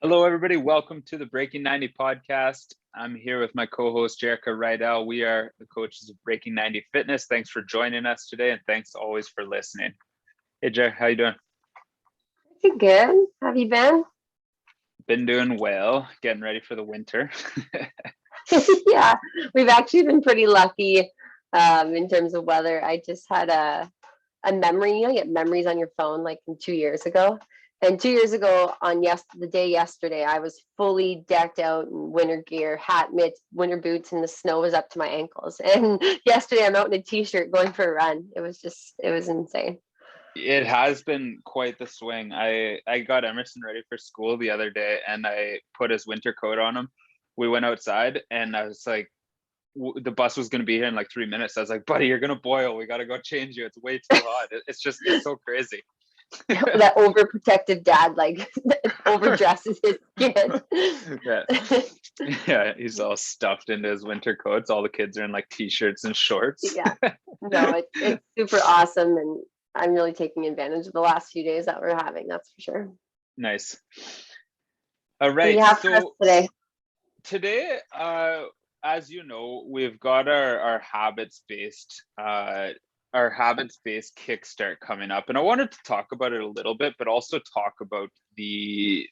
Hello, everybody. Welcome to the Breaking 90 podcast. I'm here with my co-host, Jerrika and Alex. We are the coaches of Breaking 90 Fitness. Thanks for joining us today, and thanks always for listening. Hey, Jer, how you doing? Pretty good. Have you been? Been doing well, getting ready for the winter. Yeah, we've actually been pretty lucky in terms of weather. I just had a memory. You get memories on your phone like from 2 years ago. And 2 years ago, on the day yesterday, I was fully decked out in winter gear, hat, mitts, winter boots, and the snow was up to my ankles. And yesterday, I'm out in a t-shirt going for a run. It was insane. It has been quite the swing. I got Emerson ready for school the other day, and I put his winter coat on him. We went outside, and I was like, the bus was going to be here in like 3 minutes. I was like, buddy, you're going to boil. We got to go change you. It's way too hot. It's so crazy. That overprotective dad like overdresses his kid. Yeah, he's all stuffed into his winter coats. All the kids are in like t-shirts and shorts. Yeah, no, it's super awesome, and I'm really taking advantage of the last few days that we're having. That's for sure. Nice. All What do you right, have for us so today? today, as you know, we've got our habits based kickstart coming up, and I wanted to talk about it a little bit, but also talk about the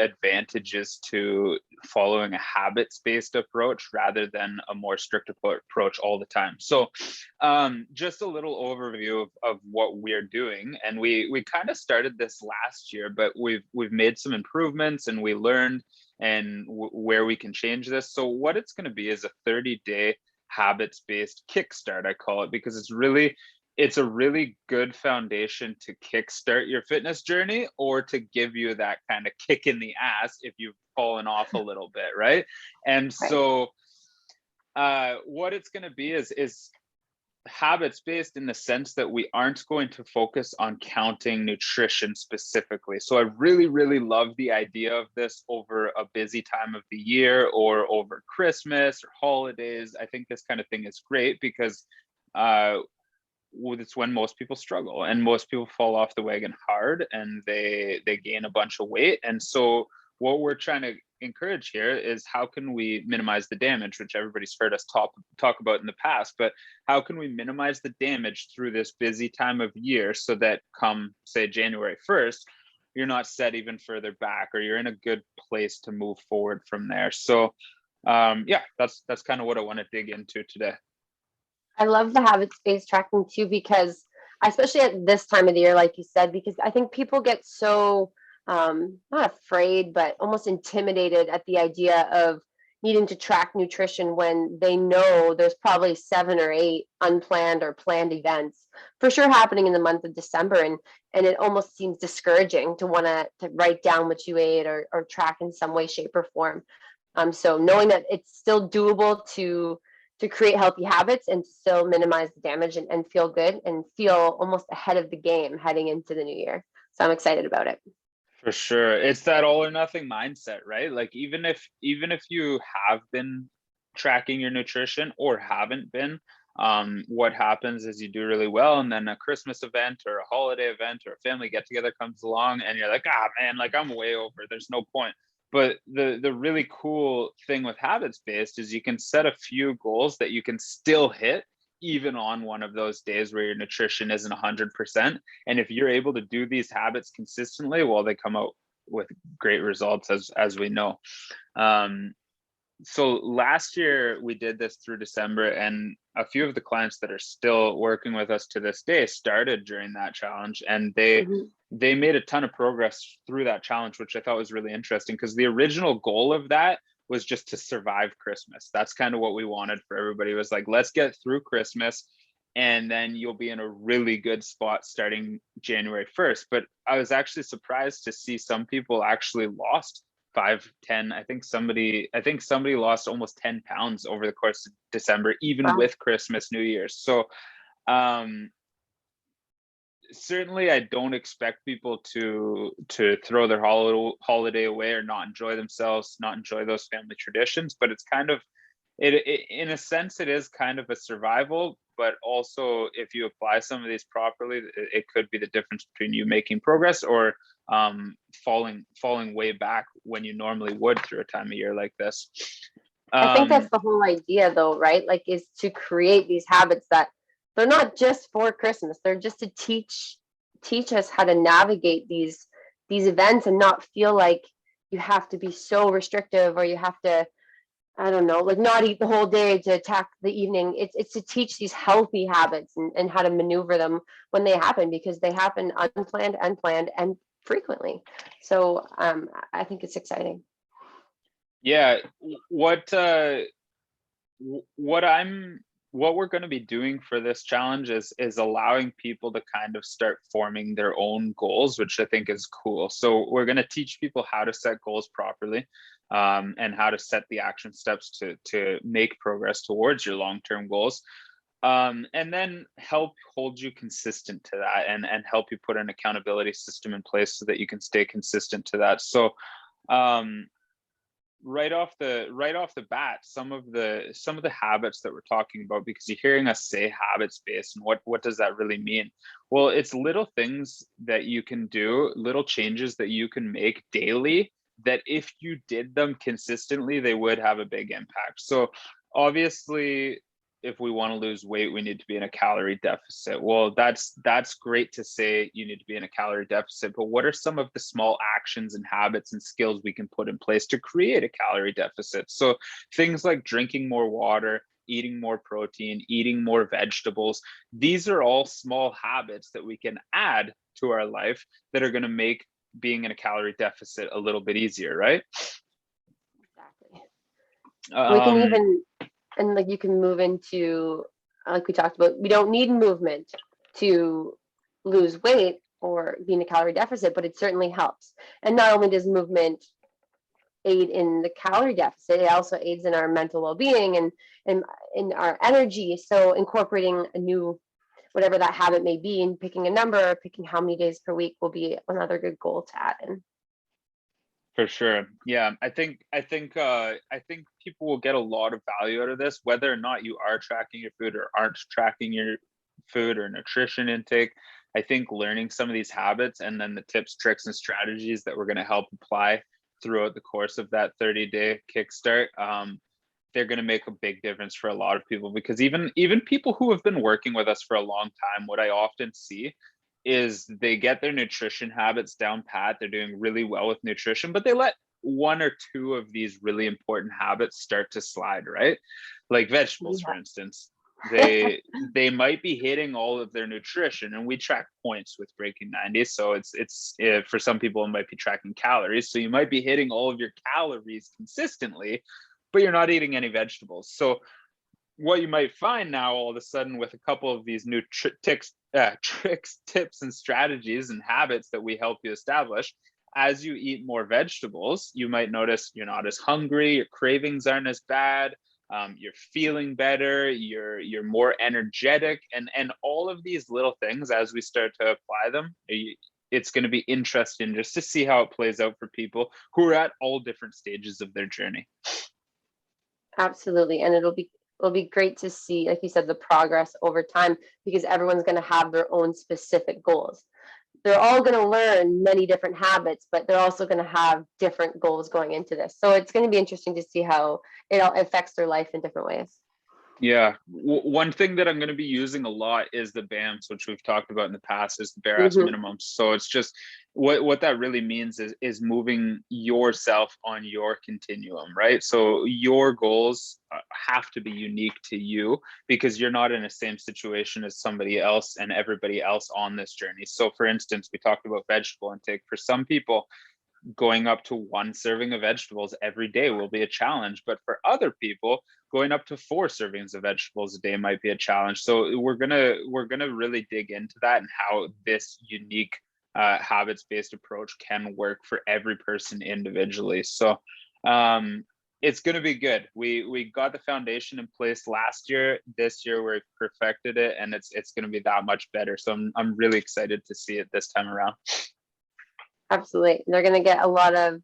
advantages to following a habits based approach rather than a more strict approach all the time. So just a little overview of what we're doing, and we kind of started this last year, but we've made some improvements and we learned and where we can change this. So what it's going to be is a 30-day habits-based kickstart, I call it, because it's a really good foundation to kickstart your fitness journey, or to give you that kind of kick in the ass if you've fallen off a little bit, right? And Right. so what it's going to be is habits based in the sense that we aren't going to focus on counting nutrition specifically. So I really love the idea of this over a busy time of the year or over Christmas or holidays. I think this kind of thing is great because it's when most people struggle and most people fall off the wagon hard, and they gain a bunch of weight. And so what we're trying to encourage here is, how can we minimize the damage, which everybody's heard us talk about in the past, but how can we minimize the damage through this busy time of year, so that come, say, January 1st, you're not set even further back, or you're in a good place to move forward from there. So yeah, that's kind of what I want to dig into today. I love the habits-based tracking too, because especially at this time of the year, like you said, because I think people get so not afraid, but almost intimidated at the idea of needing to track nutrition when they know there's probably 7 or 8 unplanned or planned events for sure happening in the month of December. And it almost seems discouraging to want to write down what you ate or track in some way, shape, or form. So knowing that it's still doable to create healthy habits and still minimize the damage and feel good and feel almost ahead of the game heading into the new year. So I'm excited about it. For sure. It's that all or nothing mindset, right? Like even if you have been tracking your nutrition or haven't been, what happens is you do really well, and then a Christmas event or a holiday event or a family get together comes along, and you're like, ah man, like I'm way over. There's no point. But the really cool thing with habits based is you can set a few goals that you can still hit even on one of those days where your nutrition isn't 100%. And if you're able to do these habits consistently, well, they come out with great results, as we know. So last year we did this through December, and a few of the clients that are still working with us to this day started during that challenge, and Mhm. they made a ton of progress through that challenge, which I thought was really interesting, because the original goal of that was just to survive Christmas. That's kind of what we wanted for everybody. It was like, let's get through Christmas, and then you'll be in a really good spot starting January 1st. But I was actually surprised to see some people actually lost 5, 10. I think somebody lost almost 10 pounds over the course of December, even Wow. with Christmas, New Year's. So um certainly I don't expect people to throw their holiday away or not enjoy themselves, not enjoy those family traditions, but it's kind of it in a sense it is kind of a survival. But also, if you apply some of these properly, it could be the difference between you making progress or falling way back when you normally would through a time of year like this. I think that's the whole idea though, right? Like, is to create these habits that they're not just for Christmas. They're just to teach us how to navigate these events and not feel like you have to be so restrictive, or you have to, I don't know, like not eat the whole day to attack the evening. It's to teach these healthy habits, and how to maneuver them when they happen, because they happen unplanned, unplanned, and frequently. So I think it's exciting. Yeah, what what I'm what we're going to be doing for this challenge is allowing people to kind of start forming their own goals, which I think is cool. So we're going to teach people how to set goals properly, and how to set the action steps to make progress towards your long-term goals, and then help hold you consistent to that, and help you put an accountability system in place so that you can stay consistent to that. So um, right off the bat, some of the habits that we're talking about, because you're hearing us say habits based, and what does that really mean? Well, it's little things that you can do, little changes that you can make daily, that if you did them consistently, they would have a big impact. So obviously, if we want to lose weight, we need to be in a calorie deficit. Well, that's great to say you need to be in a calorie deficit, but what are some of the small actions and habits and skills we can put in place to create a calorie deficit? So things like drinking more water, eating more protein, eating more vegetables, these are all small habits that we can add to our life that are going to make being in a calorie deficit a little bit easier, right? Exactly. We can Um, even, and like you can move into, like we talked about, we don't need movement to lose weight or be in a calorie deficit, but it certainly helps. And not only does movement aid in the calorie deficit, it also aids in our mental well-being, and in our energy. So incorporating a new, whatever that habit may be, and picking a number, or picking how many days per week, will be another good goal to add in. For sure. Yeah, I think people will get a lot of value out of this, whether or not you are tracking your food or aren't tracking your food or nutrition intake. I think learning some of these habits, and then the tips, tricks, and strategies that we're going to help apply throughout the course of that 30-day kickstart, they're going to make a big difference for a lot of people, because even people who have been working with us for a long time, what I often see is they get their nutrition habits down pat, they're doing really well with nutrition, but they let one or two of these really important habits start to slide, right? Like vegetables, for instance. They might be hitting all of their nutrition, and we track points with Breaking 90, so it's for some people it might be tracking calories, so you might be hitting all of your calories consistently, but you're not eating any vegetables. So what you might find now, all of a sudden, with a couple of these new tricks, tips, and strategies and habits that we help you establish, as you eat more vegetables, you might notice you're not as hungry, your cravings aren't as bad, you're feeling better, you're more energetic, and all of these little things, as we start to apply them, it's going to be interesting just to see how it plays out for people who are at all different stages of their journey. Absolutely. And it'll be great to see, like you said, the progress over time, because everyone's going to have their own specific goals. They're all going to learn many different habits, but they're also going to have different goals going into this. So it's going to be interesting to see how it all affects their life in different ways. Yeah, one thing that I'm going to be using a lot is the BAMs, which we've talked about in the past, is the bare ass Mm-hmm. minimums. So it's just what that really means is moving yourself on your continuum, right? So your goals have to be unique to you, because you're not in the same situation as somebody else and everybody else on this journey. So for instance, we talked about vegetable intake. For some people, going up to 1 serving of vegetables every day will be a challenge, but for other people, going up to 4 servings of vegetables a day might be a challenge. So we're gonna really dig into that, and how this unique habits based approach can work for every person individually. So it's going to be good. We got the foundation in place last year. This year we've perfected it, and it's going to be that much better. So I'm really excited to see it this time around. Absolutely. They're going to get a lot of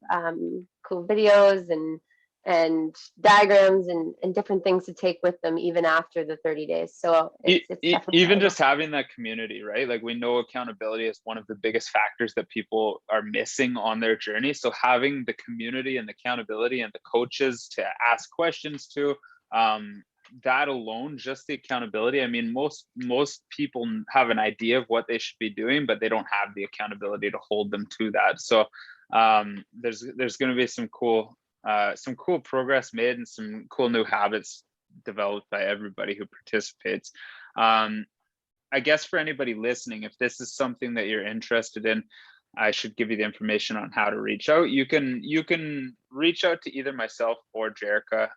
cool videos and and diagrams and different things to take with them even after the 30 days. So it's definitely Even valuable. just having that community, right? Like we know accountability is one of the biggest factors that people are missing on their journey. So having the community and the accountability and the coaches to ask questions to, that alone, just the accountability. I mean, most people have an idea of what they should be doing, but they don't have the accountability to hold them to that. So there's going to be some cool progress made and some cool new habits developed by everybody who participates. I guess for anybody listening, if this is something that you're interested in, I should give you the information on how to reach out. You can reach out to either myself or Jerrika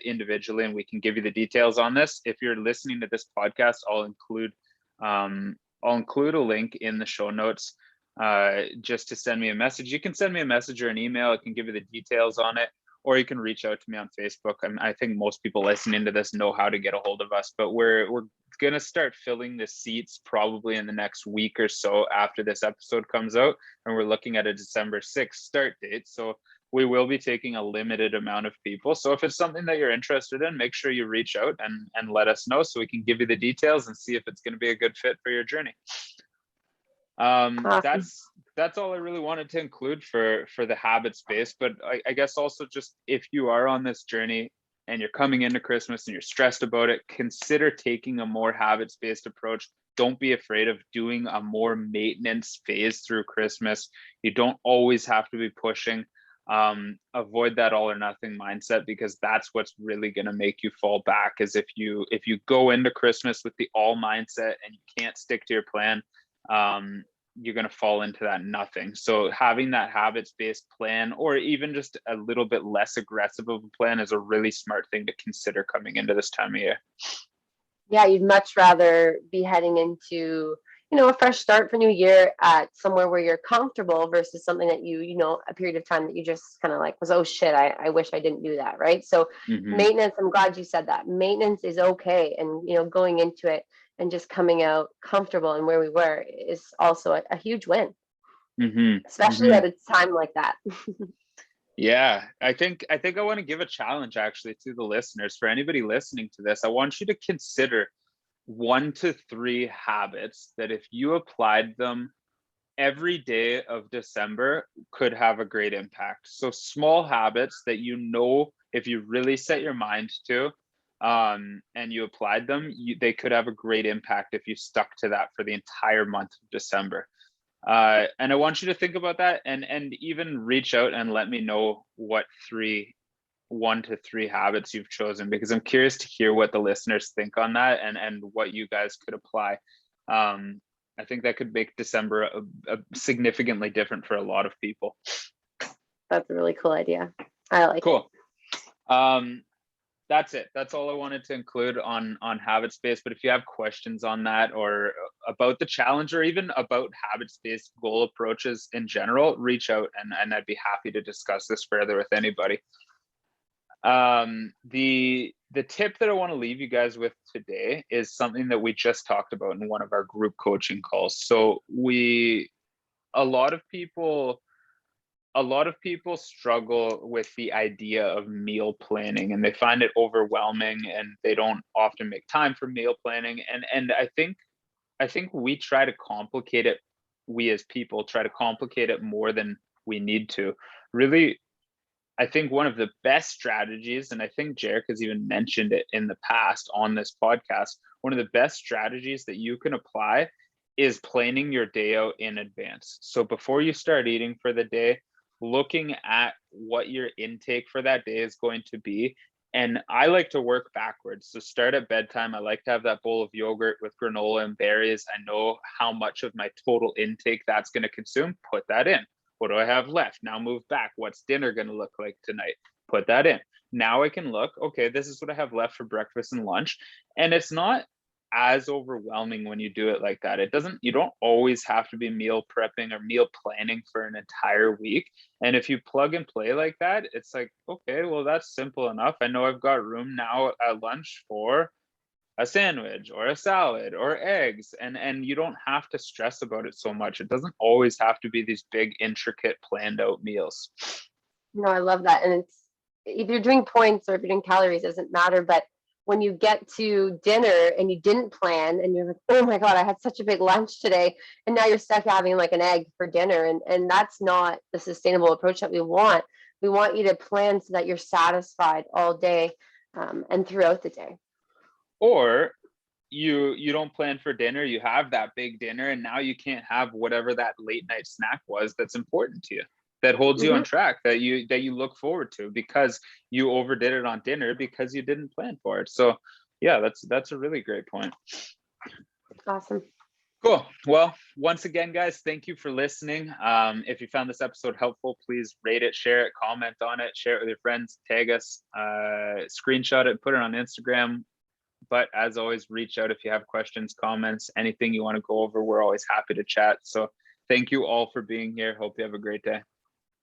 individually, and we can give you the details on this. If you're listening to this podcast, I'll include a link in the show notes just to send me a message. You can send me a message or an email. I can give you the details on it, or you can reach out to me on Facebook. I think most people listening to this know how to get a hold of us, but we're going to start filling the seats probably in the next week or so after this episode comes out, and we're looking at a December 6th start date. So we will be taking a limited amount of people. So if it's something that you're interested in, make sure you reach out and let us know so we can give you the details and see if it's going to be a good fit for your journey. Awesome. That's all I really wanted to include for the habit space. But I guess also, just if you are on this journey and you're coming into Christmas and you're stressed about it, consider taking a more habits based approach. Don't be afraid of doing a more maintenance phase through Christmas. You don't always have to be pushing. Avoid that all or nothing mindset, because that's what's really going to make you fall back. Is if you go into Christmas with the all mindset and you can't stick to your plan, you're going to fall into that nothing. So having that habits based plan, or even just a little bit less aggressive of a plan, is a really smart thing to consider coming into this time of year. Yeah, you'd much rather be heading into, a fresh start for new year at somewhere where you're comfortable versus something that a period of time that you just kind of like was, oh shit, I wish I didn't do that. Right. So maintenance, I'm glad you said that. Maintenance is okay. And, going into it and just coming out comfortable and where we were is also a huge win, especially at a time like that. Yeah, I think I want to give a challenge actually to the listeners. For anybody listening to this, I want you to consider 1 to 3 habits that if you applied them every day of December could have a great impact. So small habits that if you really set your mind to, and you applied them, they could have a great impact if you stuck to that for the entire month of December. And I want you to think about that, and even reach out and let me know what 1 to 3 habits you've chosen, because I'm curious to hear what the listeners think on that and what you guys could apply. I think that could make December a significantly different for a lot of people. That's a really cool idea. I like it. That's it. That's all I wanted to include on habit space. But if you have questions on that, or about the challenge, or even about habit space goal approaches in general, reach out and I'd be happy to discuss this further with anybody. The tip that I want to leave you guys with today is something that we just talked about in one of our group coaching calls. So a lot of people struggle with the idea of meal planning, and they find it overwhelming, and they don't often make time for meal planning. And I think we try to complicate it. We as people try to complicate it more than we need to. Really, I think one of the best strategies, and I think Jerrika has even mentioned it in the past on this podcast, one of the best strategies that you can apply is planning your day out in advance. So before you start eating for the day, looking at what your intake for that day is going to be. And I like to work backwards. So start at bedtime. I like to have that bowl of yogurt with granola and berries. I know how much of my total intake that's going to consume. Put that in. What do I have left? Now move back. What's dinner going to look like tonight? Put that in. Now I can look, okay, this is what I have left for breakfast and lunch. And it's not as overwhelming when you do it like that. You don't always have to be meal prepping or meal planning for an entire week. And if you plug and play like that, it's like, okay, well, that's simple enough. I know I've got room now at lunch for a sandwich or a salad or eggs, and you don't have to stress about it so much. It doesn't always have to be these big, intricate, planned out meals. No, I love that. And if you're doing points or if you're doing calories, doesn't matter. But when you get to dinner and you didn't plan and you're like, oh my God, I had such a big lunch today. And now you're stuck having like an egg for dinner. And that's not the sustainable approach that we want. We want you to plan so that you're satisfied all day and throughout the day. Or you don't plan for dinner, you have that big dinner, and now you can't have whatever that late night snack was that's important to you, that holds you on track, that you look forward to, because you overdid it on dinner because you didn't plan for it. So yeah, that's a really great point. Awesome. Cool. Well, once again, guys, thank you for listening. If you found this episode helpful, please rate it, share it, comment on it, share it with your friends, tag us, screenshot it, put it on Instagram. But as always, reach out if you have questions, comments, anything you want to go over. We're always happy to chat. So thank you all for being here. Hope you have a great day.